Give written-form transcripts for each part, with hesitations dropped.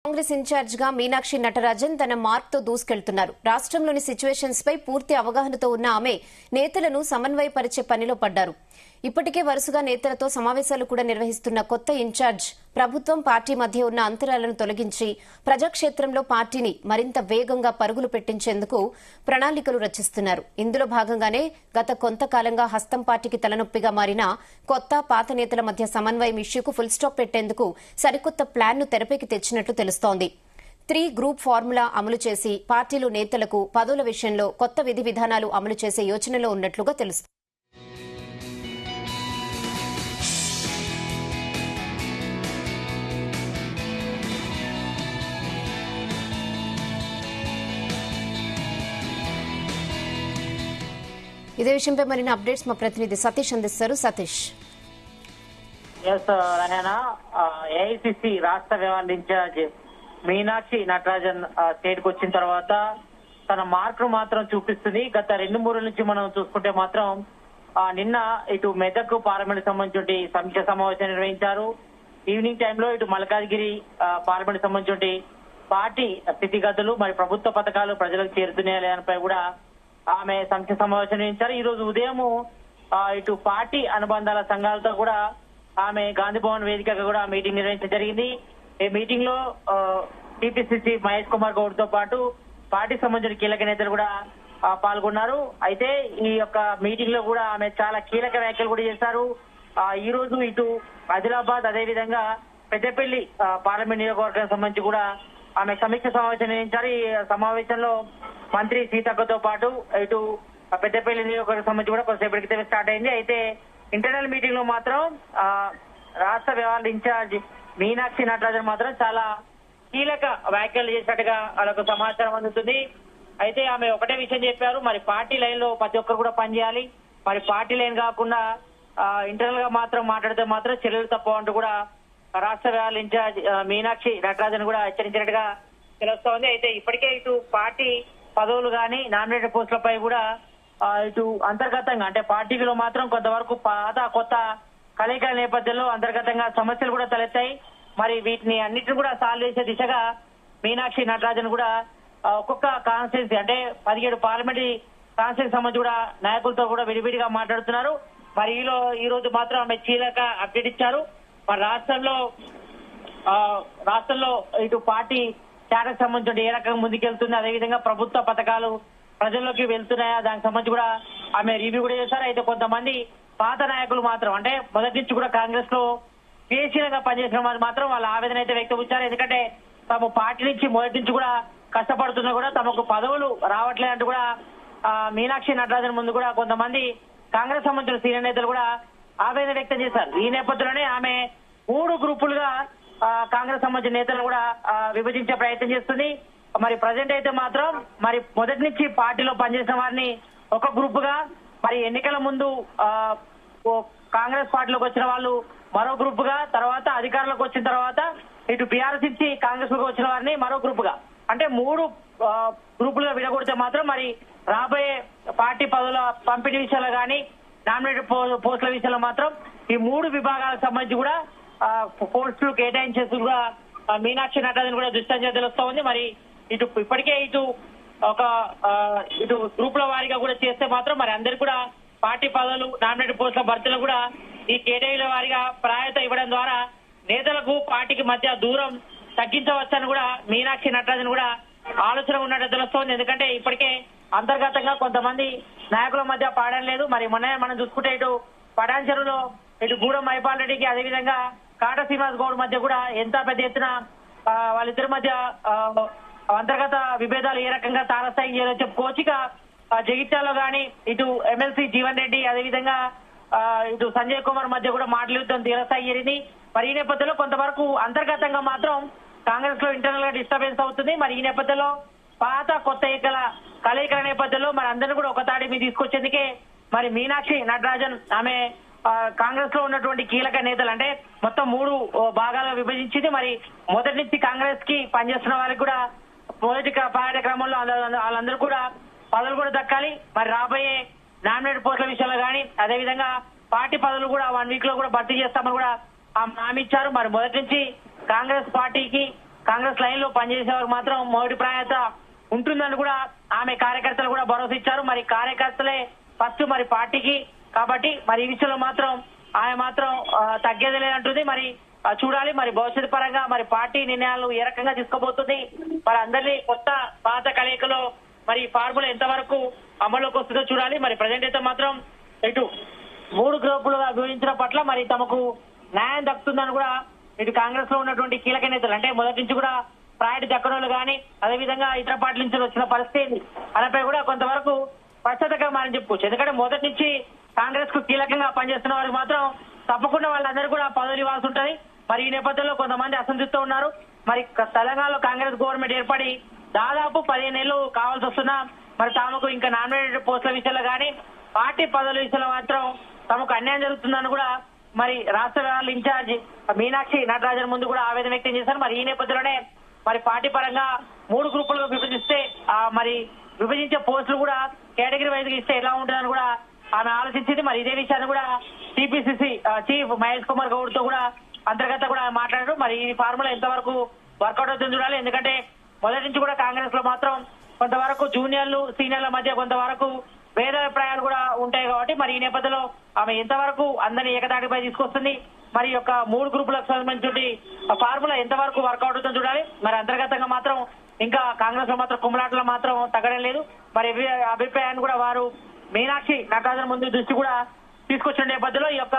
Congress incharge గా మీనాక్షి నటరాజన్ తన మార్క్తో దూసుకెళ్తున్నారు. రాష్ట్రంలోని సిచ్యువేషన్స్ పై పూర్తి అవగాహనతో ఉన్న ఆమె నేతలను సమన్వయపరిచే పనిలో పడ్డారు. ఇప్పటికే వరుసగా నేతలతో సమావేశాలు కూడా నిర్వహిస్తున్న కొత్త ఇన్ఛార్జ్ ప్రభుత్వం పార్టీ మధ్య ఉన్న అంతరాలను తొలగించి ప్రజాక్షేత్రంలో పార్టీని మరింత వేగంగా పరుగులు పెట్టించేందుకు ప్రణాళికలు రచిస్తున్నారు. ఇందులో భాగంగానే గత కొంతకాలంగా హస్తం పార్టీకి తలనొప్పిగా మారిన కొత్త పాత నేతల మధ్య సమన్వయం ఇష్యూకు ఫుల్ స్టాప్ పెట్టేందుకు సరికొత్త ప్లాన్ను తెరపైకి తెచ్చినట్లు తెలుస్తోంది. 3 గ్రూప్ ఫార్ములా అమలు చేసి పార్టీలు నేతలకు పదవుల విషయంలో కొత్త విధి విధానాలు అమలు చేసే యోచనలో ఉన్నట్లుగా తెలుస్తోంది. ఇదే విషయంపై మరిన్ని అప్డేట్స్ మా ప్రతినిధి సతీష్ అందిస్తారు. సతీష్. ఏఐసిసి రాష్ట్ర వ్యవహారాల ఇన్ఛార్జ్ మీనాక్షి నటరాజన్ స్టేట్ కు వచ్చిన తర్వాత తన మార్కును మాత్రం చూపిస్తుంది. గత 2-3 నుంచి మనం చూసుకుంటే మాత్రం నిన్న ఇటు మెదక్ పార్లమెంట్ సంబంధించి సమీక్ష సమావేశం నిర్వహించారు. ఈవినింగ్ టైంలో ఇటు మల్కాజ్గిరి పార్లమెంట్ సంబంధించి పార్టీ స్థితిగతులు మరి ప్రభుత్వ పథకాలు ప్రజలకు చేరుతున్నాయా లేదానిపై కూడా ఆమె సమీక్ష సమావేశం నిర్వహించారు. ఈ రోజు ఉదయం ఇటు పార్టీ అనుబంధాల సంఘాలతో కూడా ఆమె గాంధీ భవన్ వేదికగా కూడా మీటింగ్ నిర్వహించడం జరిగింది. ఈ మీటింగ్ లో టీపీసీసీ మహేష్ కుమార్ గౌడ్ తో పాటు పార్టీ సంబంధించిన కీలక నేతలు కూడా పాల్గొన్నారు. అయితే ఈ యొక్క మీటింగ్ లో కూడా ఆమె చాలా కీలక వ్యాఖ్యలు కూడా చేశారు. ఈ రోజు ఇటు ఆదిలాబాద్ అదేవిధంగా పెద్దపల్లి పార్లమెంట్ నియోజకవర్గానికి సంబంధించి కూడా ఆమె సమీక్ష సమావేశం నిర్వహించారు. ఈ సమావేశంలో మంత్రి సీతక్కతో పాటు ఇటు పెద్దపల్లి నియోజకవర్గం సంబంధించి కూడా కొంతసేపటి క్రితం స్టార్ట్ అయింది. అయితే ఇంటర్నల్ మీటింగ్ లో మాత్రం రాష్ట్ర వ్యవహారాల ఇన్ఛార్జ్ మీనాక్షి నటరాజన్ మాత్రం చాలా కీలక వ్యాఖ్యలు చేసినట్టుగా వాళ్ళకు సమాచారం అందుతుంది. అయితే ఆమె ఒకటే విషయం చెప్పారు, మరి పార్టీ లైన్ లో ప్రతి ఒక్కరు కూడా పనిచేయాలి, మరి పార్టీ లైన్ కాకుండా ఇంటర్నల్ గా మాత్రం మాట్లాడితే మాత్రం చర్యలు తప్పవంటూ కూడా రాష్ట్ర వ్యవహారాల ఇన్ఛార్జ్ మీనాక్షి నటరాజన్ కూడా హెచ్చరించినట్టుగా తెలుస్తోంది. అయితే ఇప్పటికే ఇటు పార్టీ పదవులు గాని నామినేటెడ్ పోస్టులపై కూడా ఇటు అంతర్గతంగా అంటే పార్టీలో మాత్రం కొంతవరకు పాత కొత్త కలయికల నేపథ్యంలో అంతర్గతంగా సమస్యలు కూడా తలెత్తాయి. మరి వీటిని అన్నిటిని కూడా సాల్వ్ చేసే దిశగా మీనాక్షి నటరాజన్ కూడా ఒక్కొక్క కాన్స్టిట్యున్సీ అంటే 17 పార్లమెంటరీ కాన్స్టిట్యున్సీ సంబంధించి కూడా నాయకులతో కూడా విడివిడిగా మాట్లాడుతున్నారు. మరి ఈ రోజు మాత్రం ఆమె కీలక అప్డేట్ ఇచ్చారు. మరి రాష్ట్రంలో ఇటు పార్టీ స్టాటస్ సంబంధించి ఏ రకంగా ముందుకెళ్తుంది, అదేవిధంగా ప్రభుత్వ పథకాలు ప్రజల్లోకి వెళ్తున్నాయా దానికి సంబంధించి కూడా ఆమె రివ్యూ కూడా చేశారు. అయితే కొంతమంది పాత నాయకులు మాత్రం అంటే మొదటి నుంచి కూడా కాంగ్రెస్ లో క్రియాశీలంగా పనిచేసిన వాళ్ళు మాత్రం వాళ్ళ ఆవేదన అయితే వ్యక్తపరిచారు. ఎందుకంటే తమ పార్టీ నుంచి మొదటి నుంచి కూడా కష్టపడుతున్నా కూడా తమకు పదవులు రావట్లేదంటూ కూడా మీనాక్షి నటరాజన్ ముందు కూడా కొంతమంది కాంగ్రెస్ సంబంధించిన సీనియర్ నేతలు కూడా ఆవేదన వ్యక్తం చేశారు. ఈ నేపథ్యంలోనే ఆమె 3 గ్రూపులుగా కాంగ్రెస్ సంబంధించిన నేతలను కూడా విభజించే ప్రయత్నం చేస్తుంది. మరి ప్రజెంట్ అయితే మాత్రం మరి మొదటి నుంచి పార్టీలో పనిచేసిన వారిని ఒక గ్రూప్ గా, మరి ఎన్నికల ముందు కాంగ్రెస్ పార్టీలోకి వచ్చిన వాళ్ళు మరో గ్రూప్ గా, తర్వాత అధికారంలోకి వచ్చిన తర్వాత ఇటు బీఆర్ఎస్ నుంచి కాంగ్రెస్ లోకి వచ్చిన వారిని మరో గ్రూప్ గా, అంటే 3 గ్రూపులుగా విడగొడితే మాత్రం మరి రాబోయే పార్టీ పదవుల పంపిణీ విషయంలో కానీ నామినేటెడ్ పోస్టుల విషయంలో మాత్రం ఈ 3 విభాగాలకు సంబంధించి కూడా పోస్టులు కేటాయించేసి కూడా మీనాక్షి నటరాజన్ కూడా దృష్టి తెలుస్తా ఉంది. మరి ఇప్పటికే ఇటు గ్రూపుల వారీగా కూడా చేస్తే మాత్రం మరి అందరు కూడా పార్టీ పదవులు నామినేటెడ్ పోస్టుల భర్తీలు కూడా ఈ కేటగిరీల వారీగా ప్రాధాన్యత ఇవ్వడం ద్వారా నేతలకు పార్టీకి మధ్య దూరం తగ్గించవచ్చని కూడా మీనాక్షి నటరాజన్ కూడా ఆలోచన ఉన్నట్టు తెలుస్తోంది. ఎందుకంటే ఇప్పటికే అంతర్గతంగా కొంతమంది నాయకుల మధ్య పాడడం లేదు. మరి మొన్న మనం చూసుకుంటే ఇటు పటాన్ చెరువులో ఇటు గూడెం మైపాల్ రెడ్డికి అదేవిధంగా కాట శ్రీనివాస్ గౌడ్ మధ్య కూడా ఎంత పెద్ద ఎత్తున వాళ్ళిద్దరి మధ్య అంతర్గత విభేదాలు ఏ రకంగా తారస్థాయి చేయాలని చెప్పుకోవచ్చుక జగిత్యాలలో గాని ఇటు ఎమ్మెల్సీ జీవన్ రెడ్డి అదేవిధంగా ఇటు సంజయ్ కుమార్ మధ్య కూడా మాటల యుద్ధం తీరస్థాయి చేరింది. మరి ఈ నేపథ్యంలో కొంతవరకు అంతర్గతంగా మాత్రం కాంగ్రెస్ లో ఇంటర్నల్ గా డిస్టర్బెన్స్ అవుతుంది. మరి ఈ నేపథ్యంలో పాత కొత్త కలయికల నేపథ్యంలో మరి అందరినీ కూడా ఒక తాడి మీద తీసుకొచ్చేందుకే మరి మీనాక్షి నటరాజన్ ఆమె కాంగ్రెస్ లో ఉన్నటువంటి కీలక నేతలు అంటే మొత్తం 3 భాగాలుగా విభజించింది. మరి మొదటి నుంచి కాంగ్రెస్ కి పనిచేస్తున్న వారికి కూడా మొదటి కార్యక్రమంలో వాళ్ళందరూ కూడా పదవులు కూడా దక్కాలి. మరి రాబోయే నామినేటెడ్ పోస్టుల విషయంలో కానీ అదేవిధంగా పార్టీ పదవులు కూడా 1 వీక్ లో కూడా భర్తీ చేస్తామని కూడా హామీ ఇచ్చారు. మరి మొదటి నుంచి కాంగ్రెస్ పార్టీకి కాంగ్రెస్ లైన్ లో పనిచేసే వారికి మాత్రం మొదటి ప్రాధాన్యత ఉంటుందని కూడా ఆమె కార్యకర్తలు కూడా భరోసా ఇచ్చారు. మరి కార్యకర్తలే ఫస్ట్ మరి పార్టీకి, కాబట్టి మరి ఈ విషయంలో మాత్రం ఆమె మాత్రం తగ్గేది లేదంటుంది. మరి చూడాలి మరి భవిష్యత్తు పరంగా మరి పార్టీ నిర్ణయాలు ఏ రకంగా తీసుకోబోతుంది, మరి అందరినీ కొత్త పాత కలయికలో మరి ఫార్ములా ఎంతవరకు అమల్లోకి వస్తుందో చూడాలి. మరి ప్రజెంట్ అయితే మాత్రం ఇటు 3 గ్రూపులుగా విభజించడం పట్ల మరి తమకు న్యాయం దక్కుతుందని కూడా ఇటు కాంగ్రెస్ లో ఉన్నటువంటి కీలక నేతలు, అంటే మొదటి నుంచి కూడా ప్రాయటి దక్కనోళ్ళు కానీ అదేవిధంగా ఇతర పార్టీల నుంచి వచ్చిన పరిస్థితి అనిపై కూడా కొంతవరకు స్పష్టతగా మారని చెప్పుకోవచ్చు. ఎందుకంటే మొదటి నుంచి కాంగ్రెస్ కు కీలకంగా పనిచేస్తున్న వారికి మాత్రం తప్పకుండా వాళ్ళందరూ కూడా పదవులు ఇవ్వాల్సి ఉంటది. మరి ఈ నేపథ్యంలో కొంతమంది అసంతృప్తితో ఉన్నారు. మరి తెలంగాణలో కాంగ్రెస్ గవర్నమెంట్ ఏర్పడి దాదాపు 15 ఏళ్లు కావాల్సి వస్తున్నా మరి తాముకు ఇంకా నామినేటెడ్ పోస్టుల విషయంలో కానీ పార్టీ పదవుల విషయంలో మాత్రం తమకు అన్యాయం జరుగుతుందని కూడా మరి రాష్ట్ర వ్యవహారాల ఇన్ఛార్జ్ మీనాక్షి నటరాజన్ ముందు కూడా ఆవేదన వ్యక్తం చేశారు. మరి ఈ నేపథ్యంలోనే మరి పార్టీ పరంగా 3 గ్రూపులుగా విభజిస్తే మరి విభజించే పోస్టులు కూడా కేటగిరీ వైజ్ గా ఇస్తే ఎలా ఉంటుందని కూడా ఆమె ఆలోచించింది. మరి ఇదే విషయాన్ని కూడా టీపీసీసీ చీఫ్ మహేష్ కుమార్ గౌడ్ తో కూడా అంతర్గత కూడా మాట్లాడారు. మరి ఈ ఫార్ములా ఎంతవరకు వర్కౌట్ అవుతుంది చూడాలి. ఎందుకంటే మొదటి నుంచి కూడా కాంగ్రెస్ లో మాత్రం కొంతవరకు జూనియర్లు సీనియర్ల మధ్య కొంతవరకు భేదాభిప్రాయాలు కూడా ఉంటాయి కాబట్టి మరి ఈ నేపథ్యంలో ఆమె ఎంతవరకు అందరినీ ఏకతాటిపై తీసుకొస్తుంది, మరి యొక్క 3 గ్రూపులకు సంబంధించి ఫార్ములా ఎంతవరకు వర్కౌట్ అవుతుందో చూడాలి. మరి అంతర్గతంగా మాత్రం ఇంకా కాంగ్రెస్ లో మాత్రం కుమ్మలాటలో మాత్రం తగ్గడం లేదు. మరి అభిప్రాయాన్ని కూడా వారు మీనాక్షి నటరాజన్ ముందు దృష్టి కూడా తీసుకొచ్చిన నేపథ్యంలో ఈ యొక్క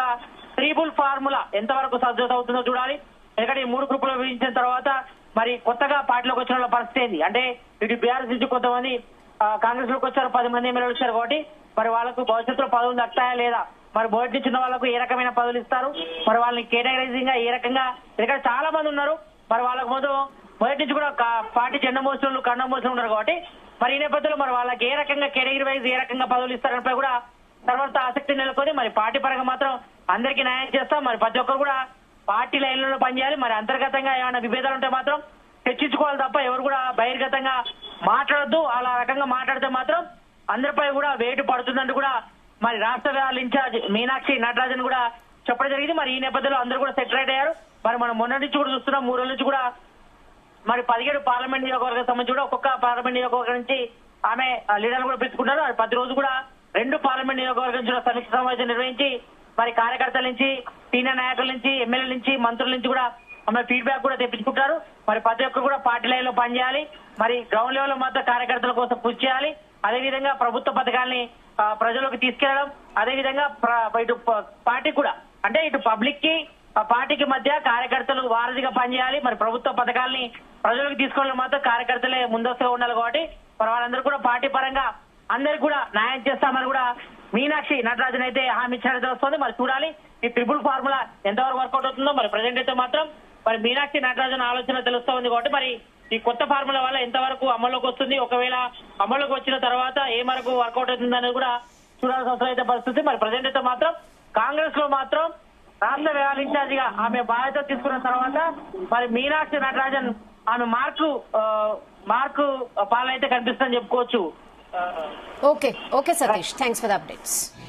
ట్రిపుల్ ఫార్ములా ఎంతవరకు సజ్జత అవుతుందో చూడాలి. ఎందుకంటే ఈ 3 గ్రూపులు విభజించిన తర్వాత మరి కొత్తగా పార్టీలోకి వచ్చిన వాళ్ళ పరిస్థితి ఏంది, అంటే ఇటు బీఆర్ఎస్ నుంచి కొంతమంది కాంగ్రెస్ లోకి వచ్చారు, 10 మంది ఎమ్మెల్యేలు వచ్చారు కాబట్టి మరి వాళ్ళకు భవిష్యత్తులో పదవులు దక్కుతాయా లేదా, మరి మొదటి నుంచి ఉన్న వాళ్ళకు ఏ రకమైన పదవులు ఇస్తారు, మరి వాళ్ళని కేటగరైజింగ్ గా ఏ రకంగా, ఎందుకంటే చాలా మంది ఉన్నారు మరి వాళ్ళకు మొదటి నుంచి కూడా పార్టీ జెండా మోసలు కండ మోసలు ఉన్నారు కాబట్టి మరి ఈ నేపథ్యంలో మరి వాళ్ళకి ఏ రకంగా కేటగిరీ వైజ్ ఏ రకంగా పదవులు ఇస్తారనిపై కూడా తర్వాత ఆసక్తి నెలకొని మరి పార్టీ పరంగా మాత్రం అందరికీ న్యాయం చేస్తాం. మరి ప్రతి ఒక్కరు కూడా పార్టీ లైన్లలో పనిచేయాలి. మరి అంతర్గతంగా ఏమైనా విభేదాలు ఉంటే మాత్రం చర్చించుకోవాలి తప్ప ఎవరు కూడా బహిర్గతంగా మాట్లాడద్దు. అలా రకంగా మాట్లాడితే మాత్రం అందరిపై కూడా వేటు పడుతుందంటూ కూడా మరి రాష్ట్ర వ్యవహారాల ఇన్ఛార్జ్ మీనాక్షి నటరాజన్ కూడా చెప్పడం జరిగింది. మరి ఈ నేపథ్యంలో అందరూ కూడా సెటరైట్ అయ్యారు. మరి మనం మొన్న నుంచి కూడా చూస్తున్నాం, 3 రోజుల నుంచి కూడా మరి 17 పార్లమెంట్ నియోజకవర్గానికి సంబంధించి కూడా ఒక్కొక్క పార్లమెంట్ నియోజకవర్గం నుంచి ఆమె లీడర్లు కూడా పెట్టుకుంటారు. ప్రతి రోజు కూడా 2 పార్లమెంట్ నియోజకవర్గం నుంచి సమీక్ష సమావేశం నిర్వహించి మరి కార్యకర్తల నుంచి, సీనియర్ నాయకుల నుంచి, ఎమ్మెల్యేల నుంచి, మంత్రుల నుంచి కూడా ఆమె ఫీడ్బ్యాక్ కూడా తెప్పించుకుంటారు. మరి ప్రతి ఒక్కరు కూడా పార్టీ లైన్ లో పనిచేయాలి. మరి గ్రౌండ్ లెవెల్ లో మాత్రం కార్యకర్తల కోసం కృషి చేయాలి. అదేవిధంగా ప్రభుత్వ పథకాల్ని ప్రజలకు తీసుకెళ్లడం, అదేవిధంగా ఇటు పార్టీ కూడా అంటే ఇటు పబ్లిక్ కి పార్టీకి మధ్య కార్యకర్తలు వారధిగా పనిచేయాలి. మరి ప్రభుత్వ పథకాల్ని ప్రజలకు తీసుకోవడం మాత్రం కార్యకర్తలే ముందస్తుగా ఉండాలి కాబట్టి మరి వాళ్ళందరూ కూడా పార్టీ పరంగా అందరికి కూడా న్యాయం చేస్తామని కూడా మీనాక్షి నటరాజన్ అయితే హామీ ఇచ్చినట్టు వస్తుంది. మరి చూడాలి ఈ ట్రిపుల్ ఫార్ములా ఎంతవరకు వర్కౌట్ అవుతుందో. మరి ప్రజెంట్ అయితే మాత్రం మరి మీనాక్షి నటరాజన్ ఆలోచన తెలుస్తూ ఉంది కాబట్టి మరి ఈ కొత్త ఫార్ములా వల్ల ఎంతవరకు అమల్లోకి వస్తుంది, ఒకవేళ అమల్లోకి వచ్చిన తర్వాత ఏ మేరకు వర్కౌట్ అవుతుంది అనేది కూడా చూడాల్సిన అవసరం అయితే పరిస్థితి. మరి ప్రజెంట్ అయితే మాత్రం కాంగ్రెస్ లో మాత్రం రాష్ట్ర వ్యవహారాల ఇన్ఛార్జిగా ఆమె బాధ్యత తీసుకున్న తర్వాత మరి మీనాక్షి నటరాజన్ ఆమె మార్కు పాలన అయితే కనిపిస్తుందని చెప్పుకోవచ్చు. Okay Satish, thanks for the updates.